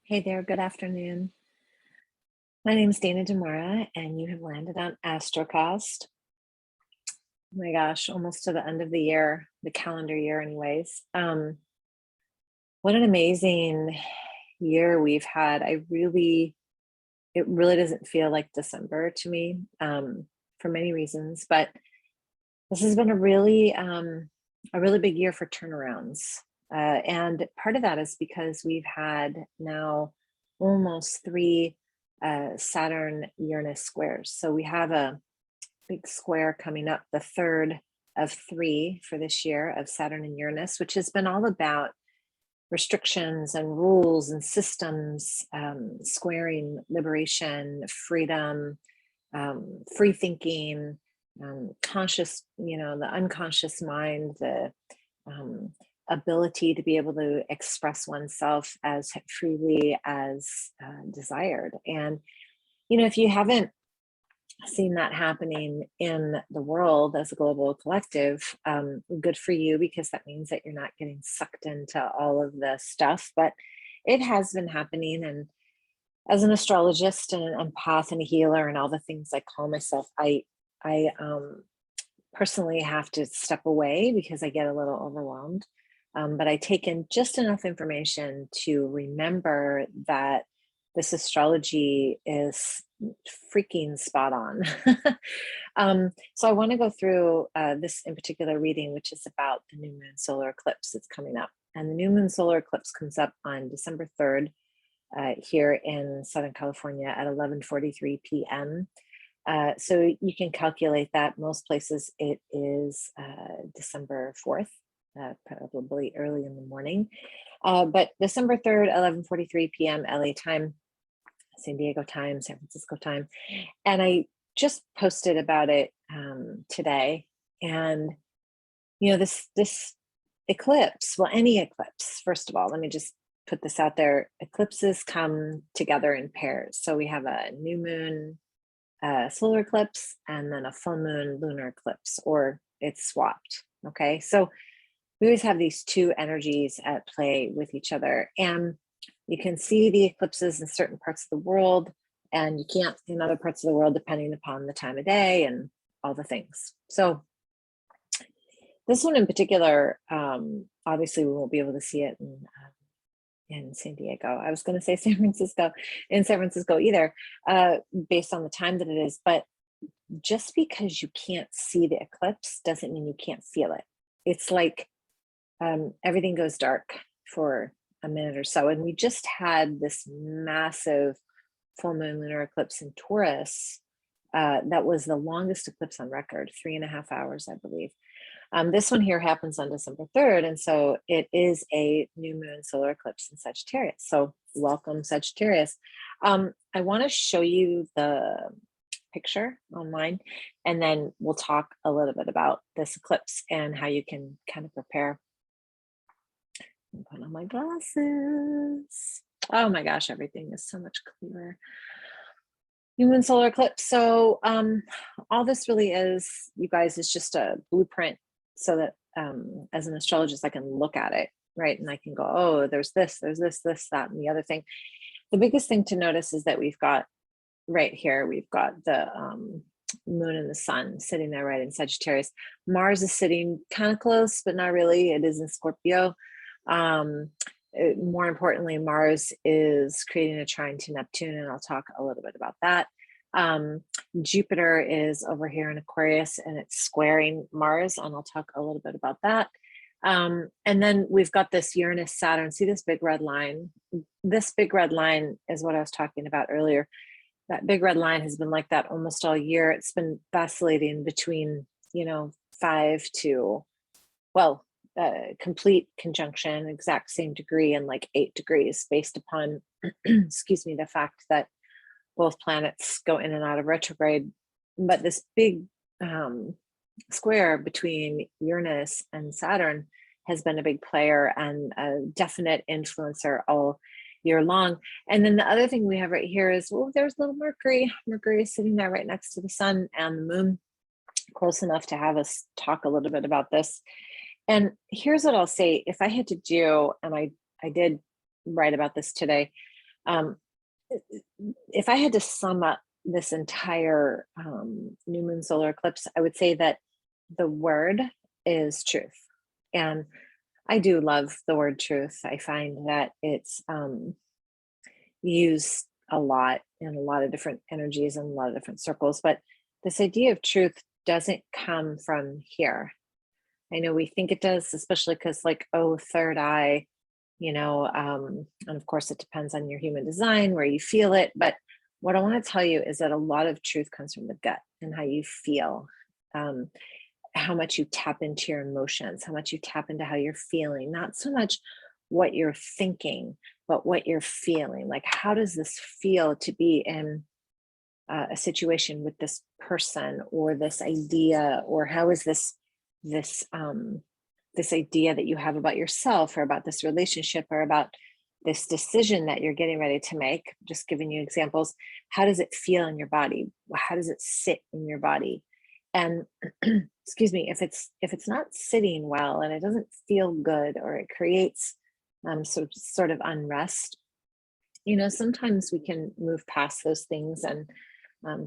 Hey there, good afternoon. My name is Dana Demora, and you have landed on Astrocast. Oh my gosh, almost to the end of the year, the calendar year, anyways. What an amazing year we've had. It really doesn't feel like December to me, for many reasons, but this has been a really big year for turnarounds. And part of that is because we've had now almost three Saturn Uranus squares. So we have a big square coming up, the third of three for this year of Saturn and Uranus, which has been all about restrictions and rules and systems, squaring liberation, freedom, free thinking, conscious, the unconscious mind, the um, ability to be able to express oneself as freely as desired. And, if you haven't seen that happening in the world as a global collective, good for you, because that means that you're not getting sucked into all of the stuff. But it has been happening. And as an astrologist and an empath and a healer and all the things I call myself, I personally have to step away because I get a little overwhelmed. But I take in just enough information to remember that this astrology is freaking spot on. So I want to go through this in particular reading, which is about the new moon solar eclipse that's coming up. And the new moon solar eclipse comes up on December 3rd here in Southern California at 11:43 p.m. So you can calculate that. Most places it is December 4th, probably early in the morning. But December 3rd, 11:43 p.m. LA time, San Diego time, San Francisco time. And I just posted about it today. And, this eclipse, well, any eclipse, first of all, let me just put this out there. Eclipses come together in pairs. So we have a new moon solar eclipse and then a full moon lunar eclipse, or it's swapped. Okay. So we always have these two energies at play with each other. And you can see the eclipses in certain parts of the world, and you can't in other parts of the world, depending upon the time of day and all the things. So this one in particular, obviously we won't be able to see it in San Diego. I was going to say San Francisco either, based on the time that it is. But just because you can't see the eclipse doesn't mean you can't feel it. It's like everything goes dark for a minute or so. And we just had this massive full moon lunar eclipse in Taurus. That was the longest eclipse on record, 3.5 hours, I believe. This one here happens on December 3rd. And so it is a new moon solar eclipse in Sagittarius. So welcome, Sagittarius. I want to show you the picture online, and then we'll talk a little bit about this eclipse and how you can kind of prepare. Put on my glasses. Oh my gosh, everything is so much clearer. New moon solar eclipse. So all this really is, you guys, is just a blueprint so that as an astrologist, I can look at it, right? And I can go, oh, there's this, that, and the other thing. The biggest thing to notice is that we've got right here, we've got the moon and the sun sitting there right in Sagittarius. Mars is sitting kind of close, but not really. It is in Scorpio. More importantly, Mars is creating a trine to Neptune, and I'll talk a little bit about that. Jupiter is over here in Aquarius, and it's squaring Mars, and I'll talk a little bit about that. And then we've got this Uranus Saturn. See this big red line? This big red line is what I was talking about earlier. That big red line has been like that almost all year. It's been vacillating between, 5 to, well, complete conjunction, exact same degree, and like 8 degrees, based upon, excuse me, the fact that both planets go in and out of retrograde. But this big square between Uranus and Saturn has been a big player and a definite influencer all year long. And then the other thing we have right here is, well, there's little Mercury. Mercury is sitting there right next to the sun and the moon, close enough to have us talk a little bit about this. And here's what I'll say. If I had to do, and I did write about this today, Um, if I had to sum up this entire new moon solar eclipse, I would say that the word is truth. And I do love the word truth. I find that it's used a lot in a lot of different energies and a lot of different circles. But this idea of truth doesn't come from here. I know we think it does, especially because, like, oh, third eye, and of course, it depends on your human design, where you feel it. But what I want to tell you is that a lot of truth comes from the gut and how you feel, um, how much you tap into your emotions, how much you tap into how you're feeling, not so much what you're thinking, but what you're feeling. Like, how does this feel to be in a situation with this person or this idea, or how is this this idea that you have about yourself or about this relationship or about this decision that you're getting ready to make? Just giving you examples. How does it feel in your body? How does it sit in your body? And excuse me, if it's not sitting well and it doesn't feel good, or it creates sort of unrest, sometimes we can move past those things and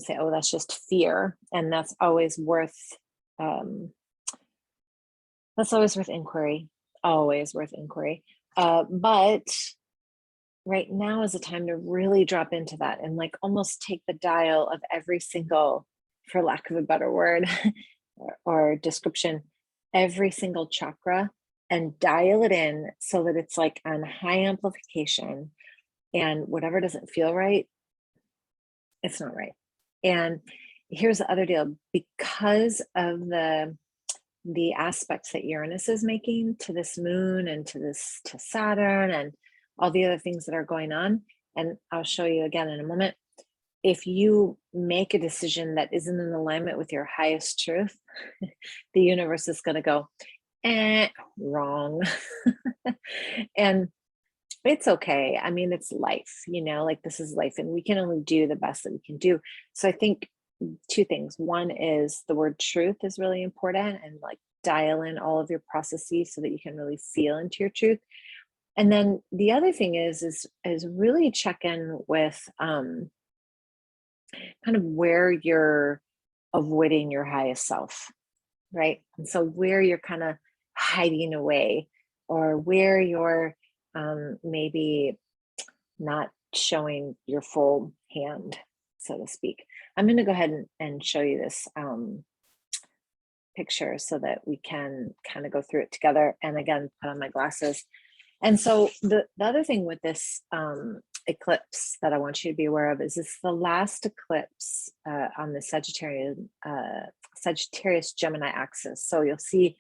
say, oh, that's just fear. And um, that's always worth inquiry, always worth inquiry. But right now is a time to really drop into that and, like, almost take the dial of every single, for lack of a better word or description, every single chakra, and dial it in so that it's like on high amplification. And whatever doesn't feel right, it's not right. And here's the other deal: because of the aspects that Uranus is making to this moon and to Saturn and all the other things that are going on, and I'll show you again in a moment. If you make a decision that isn't in alignment with your highest truth, the universe is going to go, wrong. And it's okay. I mean, it's life, like, this is life, and we can only do the best that we can do. So I think two things. One is the word truth is really important, and, like, dial in all of your processes so that you can really feel into your truth. And then the other thing is really check in with kind of where you're avoiding your highest self, right? And so where you're kind of hiding away, or where you're maybe not showing your full hand, so to speak. I'm going to go ahead and show you this picture so that we can kind of go through it together. And again, put on my glasses. And so the other thing with this eclipse that I want you to be aware of is it's the last eclipse on the Sagittarius Gemini axis. So you'll see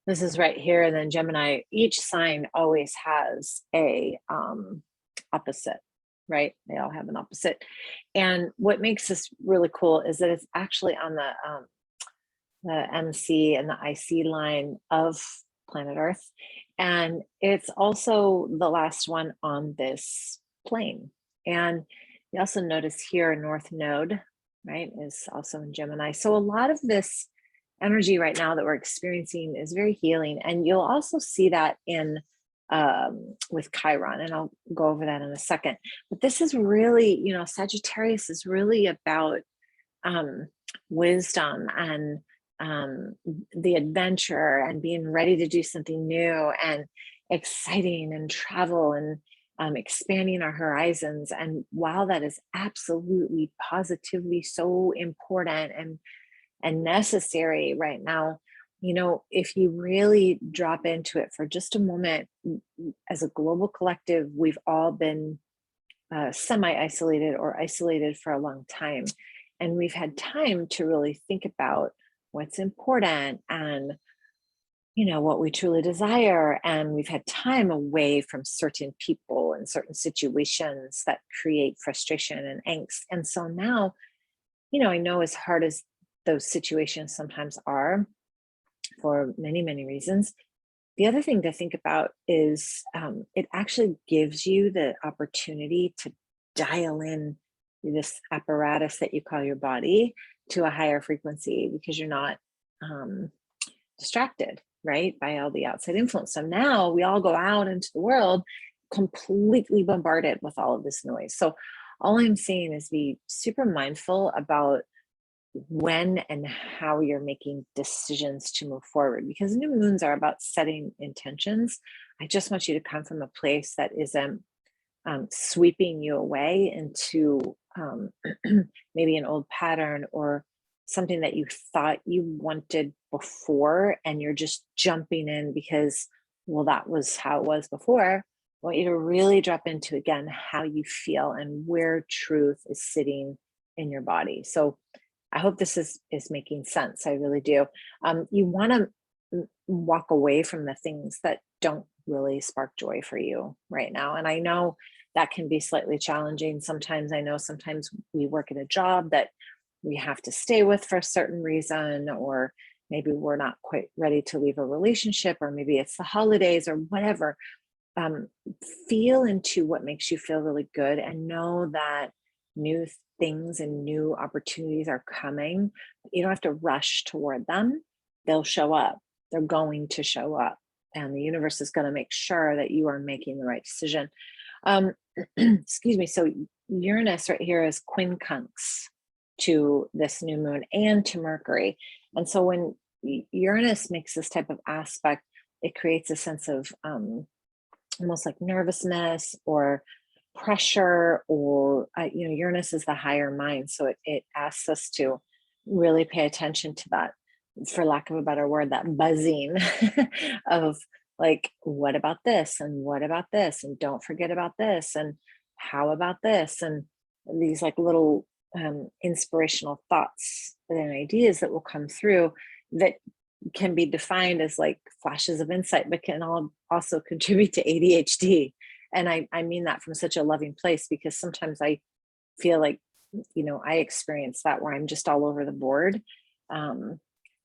this is right here, and then Gemini. Each sign always has a opposite, right? They all have an opposite. And what makes this really cool is that it's actually on the MC and the IC line of planet Earth. And it's also the last one on this plane. And you also notice here, North Node, right, is also in Gemini. So a lot of this energy right now that we're experiencing is very healing. And you'll also see that in with Chiron, and I'll go over that in a second. But this is really, Sagittarius is really about wisdom and the adventure and being ready to do something new and exciting and travel and expanding our horizons. And while that is absolutely positively so important and necessary right now, if you really drop into it for just a moment, as a global collective, we've all been semi-isolated or isolated for a long time. And we've had time to really think about what's important and what we truly desire. And we've had time away from certain people and certain situations that create frustration and angst. And so now, I know, as hard as those situations sometimes are, for many, many reasons, the other thing to think about is it actually gives you the opportunity to dial in this apparatus that you call your body to a higher frequency, because you're not distracted, right, by all the outside influence. So now we all go out into the world completely bombarded with all of this noise. So all I'm saying is be super mindful about when and how you're making decisions to move forward, because new moons are about setting intentions. I just want you to come from a place that isn't sweeping you away into maybe an old pattern or something that you thought you wanted before, and you're just jumping in because, well, that was how it was before. I want you to really drop into, again, how you feel and where truth is sitting in your body. So I hope this is making sense. I really do. You want to walk away from the things that don't really spark joy for you right now. And I know that can be slightly challenging. Sometimes I know sometimes we work at a job that we have to stay with for a certain reason, or maybe we're not quite ready to leave a relationship, or maybe it's the holidays or whatever. Feel into what makes you feel really good, and know that new things and new opportunities are coming. You don't have to rush toward them. They'll show up. They're going to show up. And the universe is going to make sure that you are making the right decision. Excuse me. So Uranus right here is quincunx to this new moon and to Mercury. And so when Uranus makes this type of aspect, it creates a sense of almost like nervousness or pressure, or Uranus is the higher mind, so it asks us to really pay attention to that, for lack of a better word, that buzzing of like, what about this, and what about this, and don't forget about this, and how about this, and these like little inspirational thoughts and ideas that will come through that can be defined as like flashes of insight, but can also contribute to ADHD. And I mean that from such a loving place, because sometimes I feel like, I experience that where I'm just all over the board.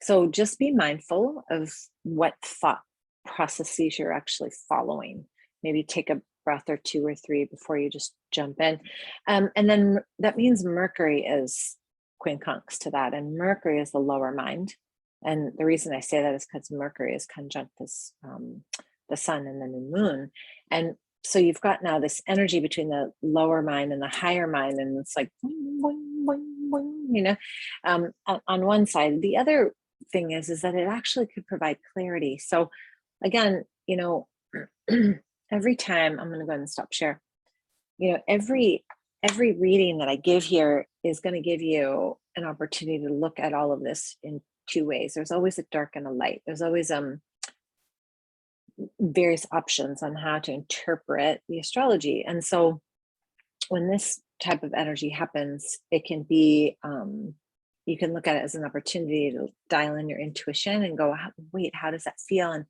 So just be mindful of what thought processes you're actually following. Maybe take a breath or two or three before you just jump in. And then that means Mercury is quincunx to that. And Mercury is the lower mind. And the reason I say that is because Mercury is conjunct this, the sun and the new moon. And so you've got now this energy between the lower mind and the higher mind, and it's like boing, boing, boing, on one side. The other thing is that it actually could provide clarity. So again, every time, I'm going to go ahead and stop share. Every reading that I give here is going to give you an opportunity to look at all of this in two ways. There's always a dark and a light. There's always various options on how to interpret the astrology. And so when this type of energy happens, it can be, you can look at it as an opportunity to dial in your intuition and go, wait, how does that feel? And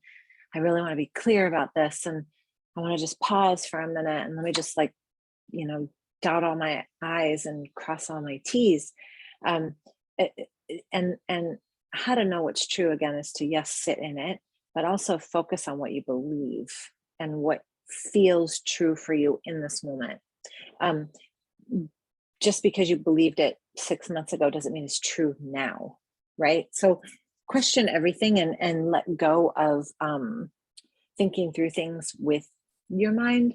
I really want to be clear about this. And I want to just pause for a minute and let me just dot all my I's and cross all my T's. And how to know what's true, again, is to, yes, sit in it, but also focus on what you believe and what feels true for you in this moment. Just because you believed it 6 months ago doesn't mean it's true now, right? So question everything and let go of thinking through things with your mind,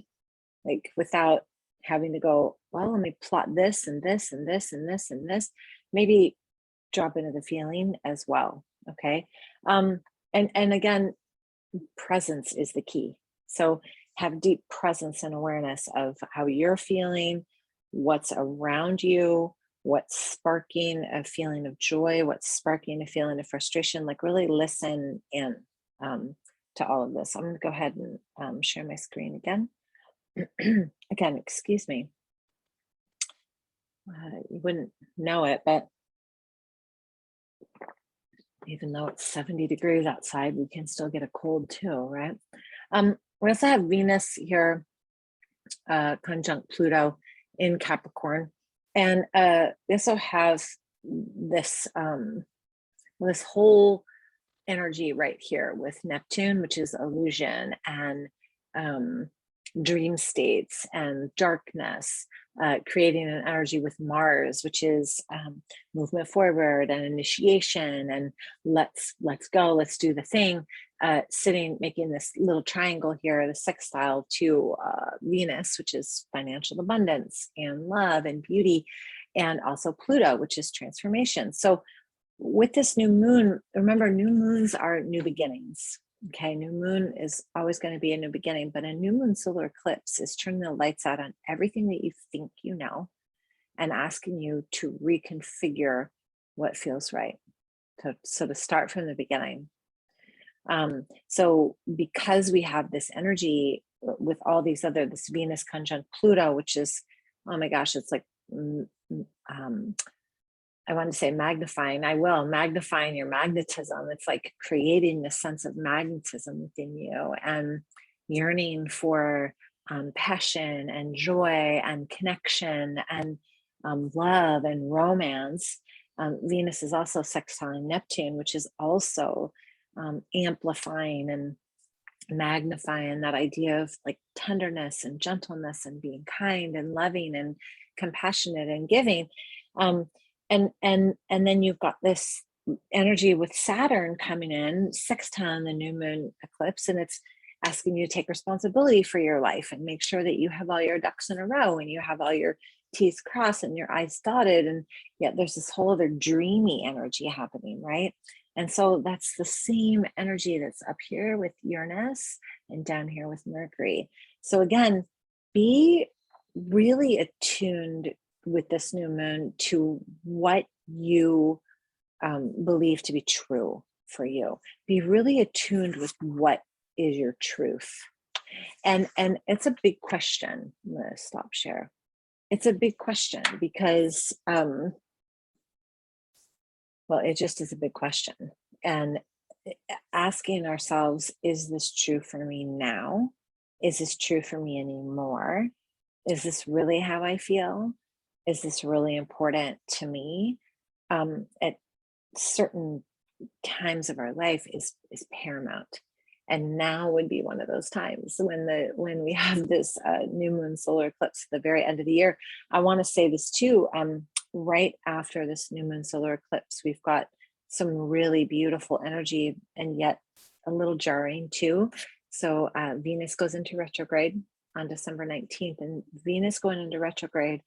like without having to go, well, let me plot this and this and this and this and this. Maybe drop into the feeling as well. Okay. And again, presence is the key. So have deep presence and awareness of how you're feeling, what's around you, what's sparking a feeling of joy, what's sparking a feeling of frustration. Like really listen in to all of this. I'm going to go ahead and share my screen again. Again, excuse me. You wouldn't know it, but even though it's 70 degrees outside, we can still get a cold too, right? We also have Venus here, conjunct Pluto in Capricorn. And this will have this, this whole energy right here with Neptune, which is illusion, and dream states and darkness, creating an energy with Mars, which is movement forward and initiation and let's go, let's do the thing. Sitting, making this little triangle here, the sextile to Venus, which is financial abundance and love and beauty, and also Pluto, which is transformation. So with this new moon, remember, new moons are new beginnings. Okay, new moon is always going to be a new beginning, but a new moon solar eclipse is turning the lights out on everything that you think you know and asking you to reconfigure what feels right. So to start from the beginning. So because we have this energy with all these other, this Venus conjunct Pluto, which is, oh my gosh, it's like, I want to say magnifying. Magnifying your magnetism. It's like creating this sense of magnetism within you and yearning for passion and joy and connection and love and romance. Venus is also sextile Neptune, which is also amplifying and magnifying that idea of like tenderness and gentleness and being kind and loving and compassionate and giving. And then you've got this energy with Saturn coming in, sextile the new moon eclipse, and it's asking you to take responsibility for your life and make sure that you have all your ducks in a row and you have all your T's crossed and your I's dotted. And yet there's this whole other dreamy energy happening, right? And so that's the same energy that's up here with Uranus and down here with Mercury. So again, be really attuned with this new moon to what you believe to be true for you. Be really attuned with what is your truth. And it's a big question. I'm going to stop share. It's a big question because, well, it just is a big question. And asking ourselves, is this true for me now? Is this true for me anymore? Is this really how I feel? Is this really important to me? At certain times of our life is paramount. And now would be one of those times when we have this new moon solar eclipse at the very end of the year. I want to say this too. Right after this new moon solar eclipse, we've got some really beautiful energy and yet a little jarring too. So Venus goes into retrograde on December 19th, and Venus going into retrograde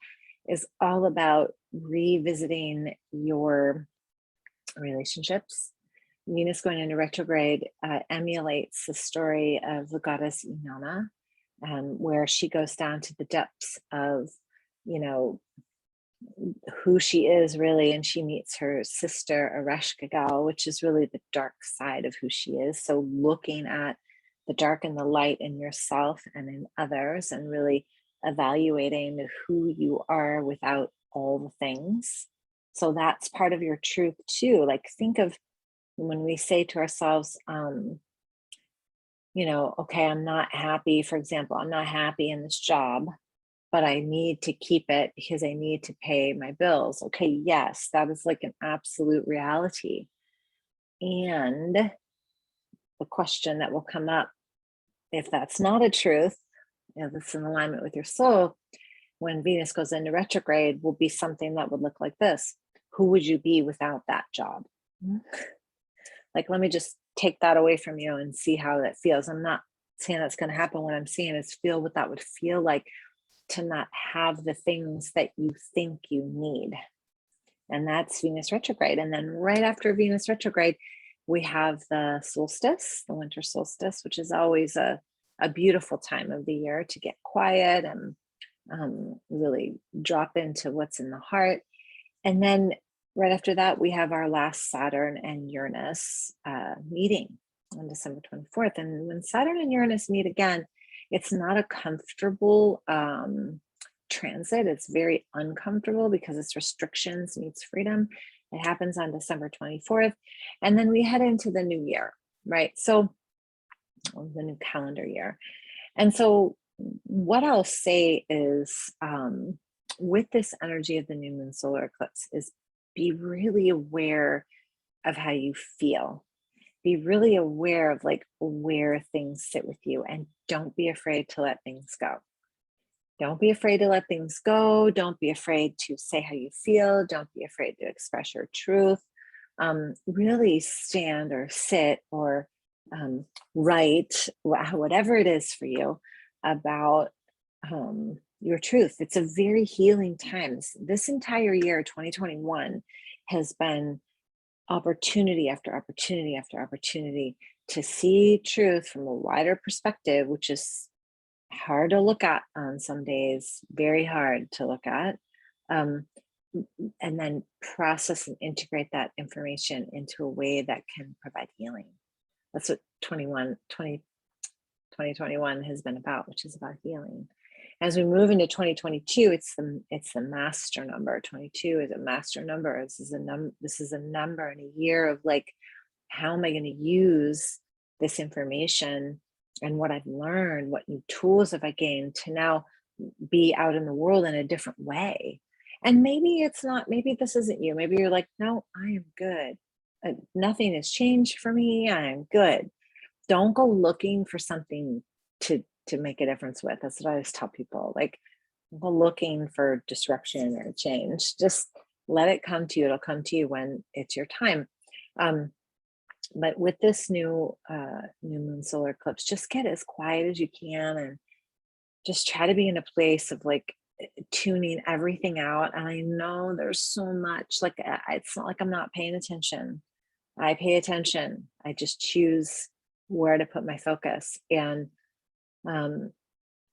is all about revisiting your relationships. Venus going into retrograde emulates the story of the goddess Inanna, where she goes down to the depths of, who she is really, and she meets her sister Ereshkigal, which is really the dark side of who she is. So looking at the dark and the light in yourself and in others, and really evaluating who you are without all the things. So that's part of your truth too. Like, think of when we say to ourselves, okay, I'm not happy, for example, I'm not happy in this job, but I need to keep it because I need to pay my bills. Okay, yes, that is like an absolute reality. And the question that will come up, if that's not a truth, that's in alignment with your soul, when Venus goes into retrograde, will be something that would look like this. Who would you be without that job? Like, let me just take that away from you and see how that feels. I'm not saying that's going to happen. What I'm saying is feel what that would feel like to not have the things that you think you need. And that's Venus retrograde. And then right after Venus retrograde, we have the solstice, the winter solstice, which is always a beautiful time of the year to get quiet and really drop into what's in the heart. And then right after that, we have our last Saturn and Uranus meeting on December 24th. And when Saturn and Uranus meet again, it's not a comfortable transit. It's very uncomfortable because it's restrictions meets freedom. It happens on December 24th. And then we head into the new year, right? So the new calendar year. And so what I'll say is with this energy of the new moon solar eclipse is be really aware of how you feel. Be really aware of like where things sit with you, and don't be afraid to let things go. Don't be afraid to let things go. Don't be afraid to say how you feel. Don't be afraid to express your truth. Really stand or sit or write, whatever it is for you, about your truth. It's a very healing time. This entire year, 2021, has been opportunity after opportunity after opportunity to see truth from a wider perspective, which is hard to look at on some days, very hard to look at. And then process and integrate that information into a way that can provide healing. That's what 2021 has been about, which is about healing. As we move into 2022, it's the master number. 22 is a master number. This is a number in a year of like, how am I going to use this information and what I've learned, what new tools have I gained to now be out in the world in a different way. And maybe it's not, maybe this isn't you. Maybe you're like, no, I am good. Nothing has changed for me. I am good. Don't go looking for something to make a difference with. That's what I always tell people. Like, don't go looking for disruption or change. Just let it come to you. It'll come to you when it's your time. But with this new moon solar eclipse, just get as quiet as you can and just try to be in a place of like tuning everything out. And I know there's so much, like, it's not like I'm not paying attention. I pay attention. I just choose where to put my focus, and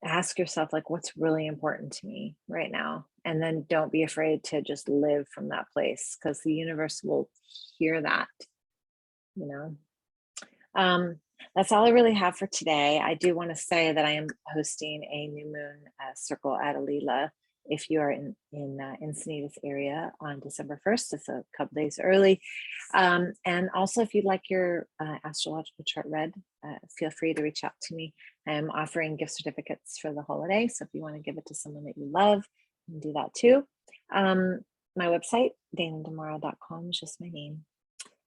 ask yourself, like, what's really important to me right now? And then don't be afraid to just live from that place, because the universe will hear that, you know. That's all I really have for today. I do want to say that I am hosting a new moon circle at Alila. If you are in Encinitas area on December 1st, it's a couple days early. And also, if you'd like your astrological chart read, feel free to reach out to me. I am offering gift certificates for the holiday, so if you want to give it to someone that you love, you can do that too. My website, danadamara.com, is just my name.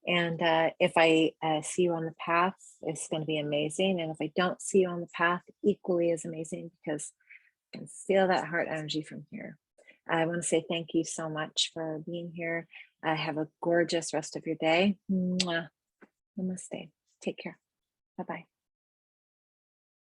And if I see you on the path, it's going to be amazing. And if I don't see you on the path, equally as amazing, because I can feel that heart energy from here. I want to say thank you so much for being here. Have a gorgeous rest of your day. Mwah. Namaste. Take care. Bye-bye.